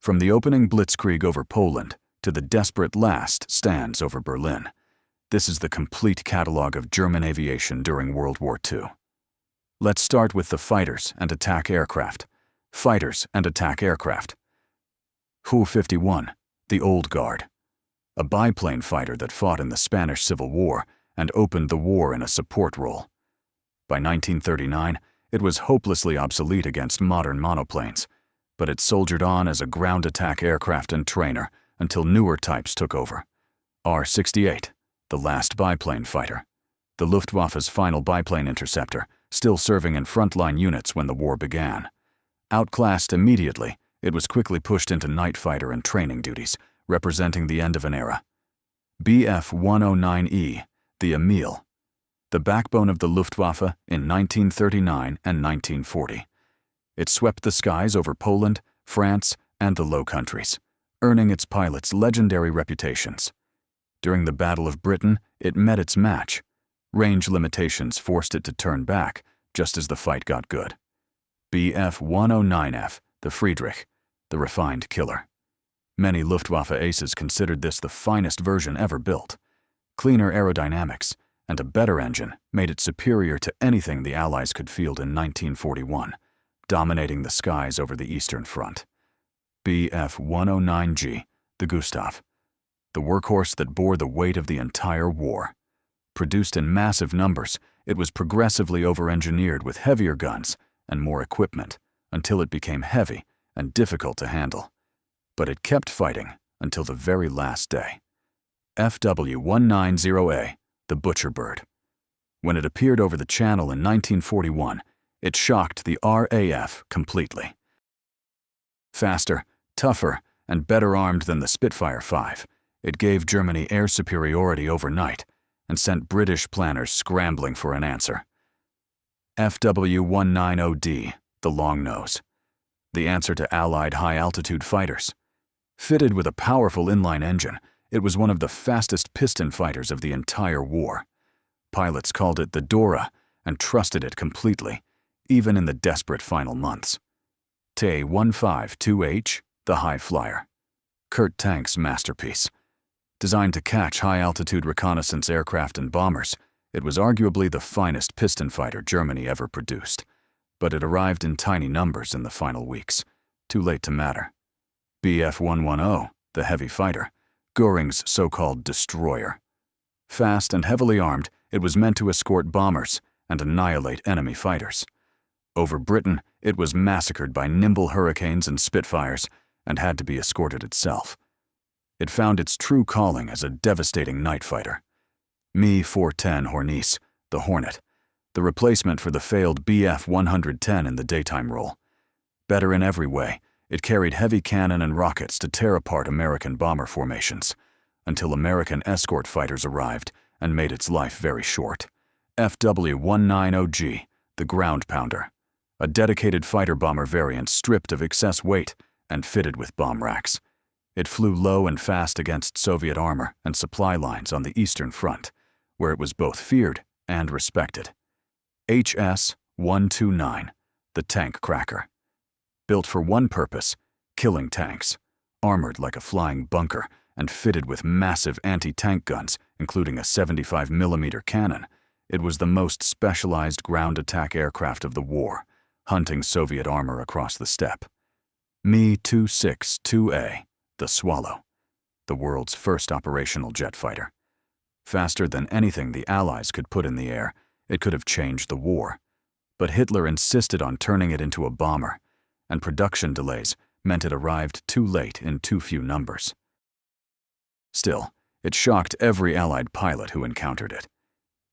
From the opening blitzkrieg over Poland to the desperate last stands over Berlin, this is the complete catalog of German aviation during World War II. Let's start with the fighters and attack aircraft. Fighters and attack aircraft. Ju-51, the Old Guard. A biplane fighter that fought in the Spanish Civil War and opened the war in a support role. By 1939, it was hopelessly obsolete against modern monoplanes, but it soldiered on as a ground attack aircraft and trainer until newer types took over. R-68, the last biplane fighter. The Luftwaffe's final biplane interceptor, still serving in frontline units when the war began. Outclassed immediately, it was quickly pushed into night fighter and training duties, representing the end of an era. Bf-109E, the Emil, the backbone of the Luftwaffe in 1939 and 1940. It swept the skies over Poland, France, and the Low Countries, earning its pilots legendary reputations. During the Battle of Britain, it met its match. Range limitations forced it to turn back, just as the fight got good. Bf-109F, the Friedrich, the refined killer. Many Luftwaffe aces considered this the finest version ever built. Cleaner aerodynamics and a better engine made it superior to anything the Allies could field in 1941, dominating the skies over the Eastern Front. Bf-109G, the Gustav, the workhorse that bore the weight of the entire war. Produced in massive numbers, it was progressively over-engineered with heavier guns and more equipment until it became heavy and difficult to handle. But it kept fighting until the very last day. FW-190A, the Butcher Bird. When it appeared over the Channel in 1941, it shocked the RAF completely. Faster, tougher, and better armed than the Spitfire V, it gave Germany air superiority overnight and sent British planners scrambling for an answer. FW-190D, the Long Nose, the answer to Allied high-altitude fighters. Fitted with a powerful inline engine, it was one of the fastest piston fighters of the entire war. Pilots called it the Dora and trusted it completely, even in the desperate final months. T-152H, the High Flyer. Kurt Tank's masterpiece. Designed to catch high-altitude reconnaissance aircraft and bombers, it was arguably the finest piston fighter Germany ever produced. But it arrived in tiny numbers in the final weeks, too late to matter. Bf-110, the heavy fighter, Göring's so-called destroyer. Fast and heavily armed, it was meant to escort bombers and annihilate enemy fighters. Over Britain, it was massacred by nimble Hurricanes and Spitfires and had to be escorted itself. It found its true calling as a devastating night fighter. Me-410 Hornisse, the Hornet, the replacement for the failed Bf-110 in the daytime role. Better in every way, it carried heavy cannon and rockets to tear apart American bomber formations, until American escort fighters arrived and made its life very short. FW-190G, the Ground Pounder, a dedicated fighter bomber variant stripped of excess weight and fitted with bomb racks. It flew low and fast against Soviet armor and supply lines on the Eastern Front, where it was both feared and respected. HS-129, the Tank Cracker. Built for one purpose, killing tanks, armored like a flying bunker and fitted with massive anti-tank guns, including a 75mm cannon, it was the most specialized ground attack aircraft of the war, hunting Soviet armor across the steppe. Me-262A, the Swallow, the world's first operational jet fighter. Faster than anything the Allies could put in the air, it could have changed the war. But Hitler insisted on turning it into a bomber, and production delays meant it arrived too late in too few numbers. Still, it shocked every Allied pilot who encountered it.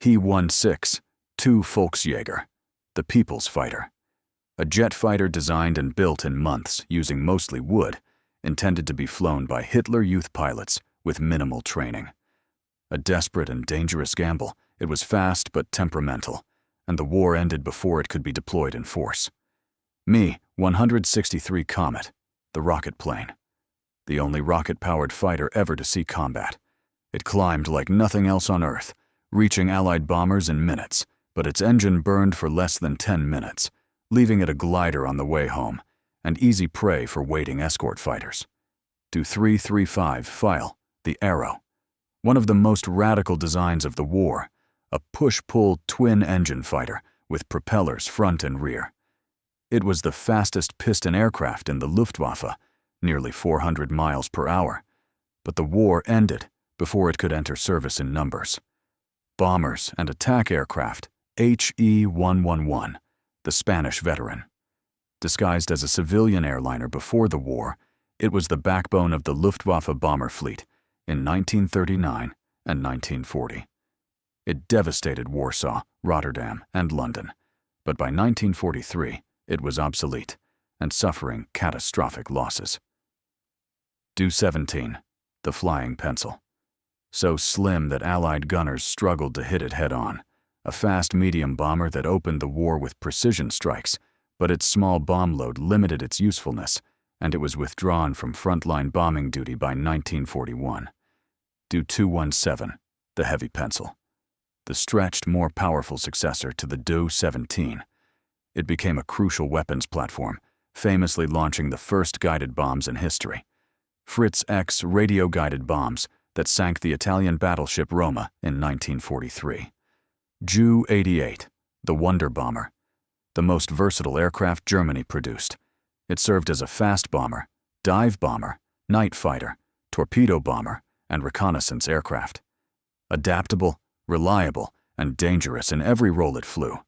He-16, II Volksjäger, the People's Fighter. A jet fighter designed and built in months using mostly wood, intended to be flown by Hitler Youth pilots with minimal training. A desperate and dangerous gamble, it was fast but temperamental, and the war ended before it could be deployed in force. Me-163 Comet, the rocket plane. The only rocket-powered fighter ever to see combat. It climbed like nothing else on Earth, reaching Allied bombers in minutes, but its engine burned for less than 10 minutes, leaving it a glider on the way home, and easy prey for waiting escort fighters. Do-335 File, the Arrow. One of the most radical designs of the war, a push-pull twin-engine fighter with propellers front and rear. It was the fastest piston aircraft in the Luftwaffe, nearly 400 miles per hour, but the war ended before it could enter service in numbers. Bombers and attack aircraft, HE-111, the Spanish veteran. Disguised as a civilian airliner before the war, it was the backbone of the Luftwaffe bomber fleet in 1939 and 1940. It devastated Warsaw, Rotterdam, and London, but by 1943 it was obsolete and suffering catastrophic losses. Do-17, the Flying Pencil. So slim that Allied gunners struggled to hit it head-on, a fast medium bomber that opened the war with precision strikes, but its small bomb load limited its usefulness, and it was withdrawn from frontline bombing duty by 1941. Do-217, the Heavy Pencil. The stretched, more powerful successor to the Do-17. It became a crucial weapons platform, famously launching the first guided bombs in history. Fritz X radio-guided bombs that sank the Italian battleship Roma in 1943. Ju-88, the Wonder Bomber. The most versatile aircraft Germany produced. It served as a fast bomber, dive bomber, night fighter, torpedo bomber, and reconnaissance aircraft. Adaptable, reliable, and dangerous in every role it flew.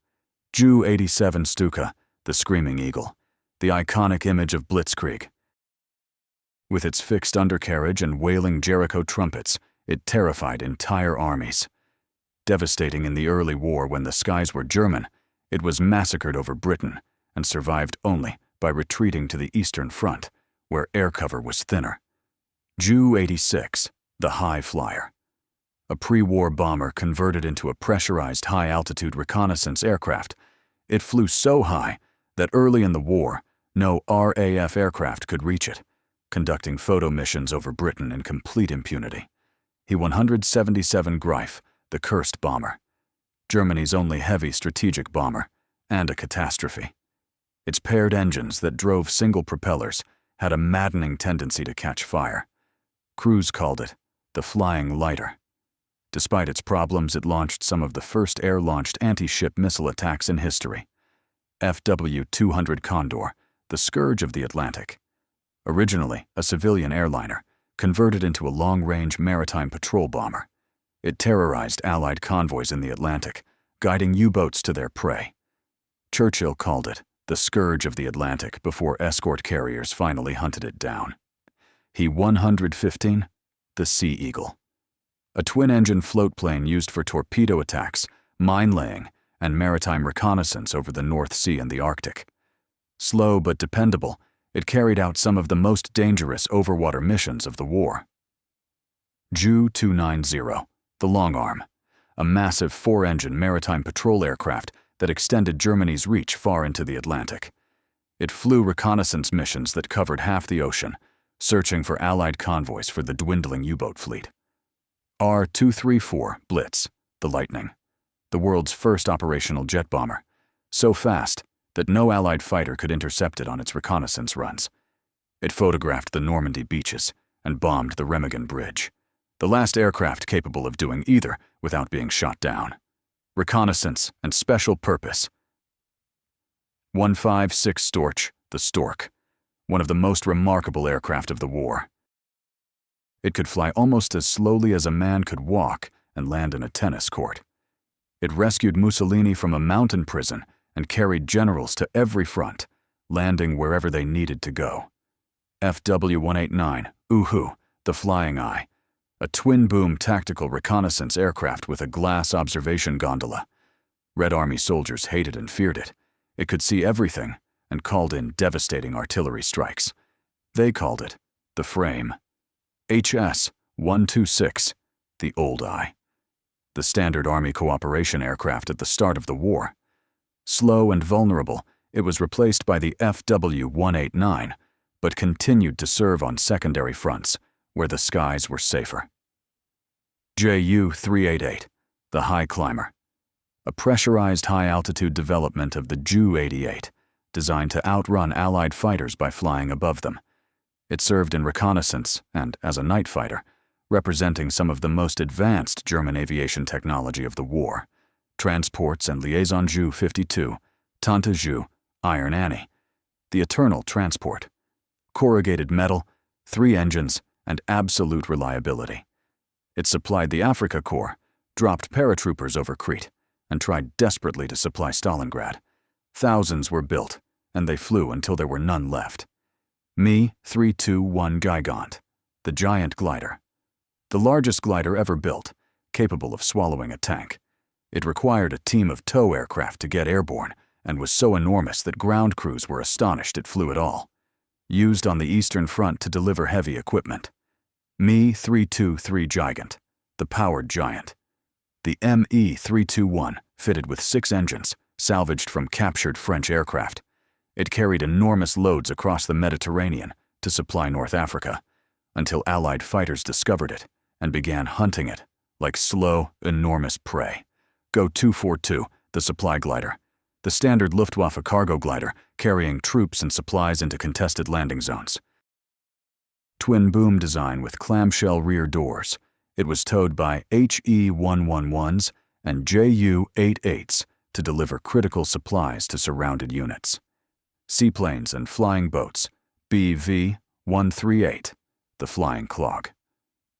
Ju-87 Stuka, the Screaming Eagle, the iconic image of Blitzkrieg. With its fixed undercarriage and wailing Jericho trumpets, it terrified entire armies. Devastating in the early war when the skies were German, it was massacred over Britain and survived only by retreating to the Eastern Front, where air cover was thinner. Ju-86, the High Flyer. A pre-war bomber converted into a pressurized high-altitude reconnaissance aircraft, it flew so high that early in the war, no RAF aircraft could reach it, conducting photo missions over Britain in complete impunity. He-177 Greif, the Cursed Bomber. Germany's only heavy strategic bomber, and a catastrophe. Its paired engines that drove single propellers had a maddening tendency to catch fire. Crews called it the Flying Lighter. Despite its problems, it launched some of the first air-launched anti-ship missile attacks in history. FW-200 Condor, the Scourge of the Atlantic. Originally a civilian airliner, converted into a long-range maritime patrol bomber. It terrorized Allied convoys in the Atlantic, guiding U-boats to their prey. Churchill called it the Scourge of the Atlantic before escort carriers finally hunted it down. He-115, the Sea Eagle. A twin-engine floatplane used for torpedo attacks, mine-laying, and maritime reconnaissance over the North Sea and the Arctic. Slow but dependable, it carried out some of the most dangerous overwater missions of the war. Ju-290, the Long Arm, a massive four-engine maritime patrol aircraft that extended Germany's reach far into the Atlantic. It flew reconnaissance missions that covered half the ocean, searching for Allied convoys for the dwindling U-boat fleet. R-234 Blitz, the Lightning, the world's first operational jet bomber, so fast that no Allied fighter could intercept it on its reconnaissance runs. It photographed the Normandy beaches and bombed the Remagen Bridge, the last aircraft capable of doing either without being shot down. Reconnaissance and special purpose. 156 Storch, the Stork, one of the most remarkable aircraft of the war. It could fly almost as slowly as a man could walk and land in a tennis court. It rescued Mussolini from a mountain prison and carried generals to every front, landing wherever they needed to go. FW-189, Uhu, the Flying Eye, a twin-boom tactical reconnaissance aircraft with a glass observation gondola. Red Army soldiers hated and feared it. It could see everything and called in devastating artillery strikes. They called it the Frame. HS-126, the Old Eye, the standard Army cooperation aircraft at the start of the war. Slow and vulnerable, it was replaced by the FW-189, but continued to serve on secondary fronts where the skies were safer. Ju-388, the High Climber, a pressurized high-altitude development of the Ju-88, designed to outrun Allied fighters by flying above them. It served in reconnaissance and as a night fighter, representing some of the most advanced German aviation technology of the war. Transports and Liaison Ju-52, Tante Ju, Iron Annie. The Eternal Transport. Corrugated metal, 3 engines, and absolute reliability. It supplied the Africa Corps, dropped paratroopers over Crete, and tried desperately to supply Stalingrad. Thousands were built, and they flew until there were none left. Me-321 Gigant, the giant glider. The largest glider ever built, capable of swallowing a tank. It required a team of tow aircraft to get airborne, and was so enormous that ground crews were astonished it flew at all. Used on the Eastern Front to deliver heavy equipment. Me-323 Gigant, the powered giant. The Me-321, fitted with 6 engines, salvaged from captured French aircraft. It carried enormous loads across the Mediterranean to supply North Africa, until Allied fighters discovered it and began hunting it like slow, enormous prey. Go-242, the supply glider. The standard Luftwaffe cargo glider carrying troops and supplies into contested landing zones. Twin boom design with clamshell rear doors. It was towed by HE-111s and Ju-88s to deliver critical supplies to surrounded units. Seaplanes and flying boats. BV-138, the flying clog.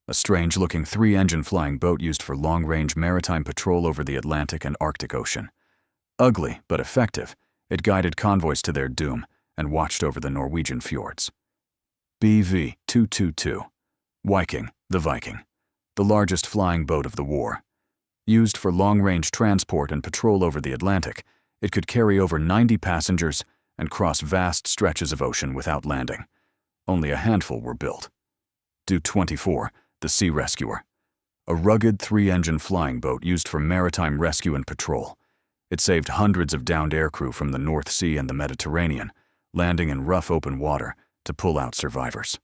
A strange-looking 3-engine flying boat used for long-range maritime patrol over the Atlantic and Arctic Ocean. Ugly but effective, it guided convoys to their doom and watched over the Norwegian fjords. BV-222, Viking, the Viking, the largest flying boat of the war. Used for long-range transport and patrol over the Atlantic, it could carry over 90 passengers and cross vast stretches of ocean without landing. Only a handful were built. Du-24, the Sea Rescuer, a rugged 3-engine flying boat used for maritime rescue and patrol. It saved hundreds of downed aircrew from the North Sea and the Mediterranean, landing in rough open water to pull out survivors.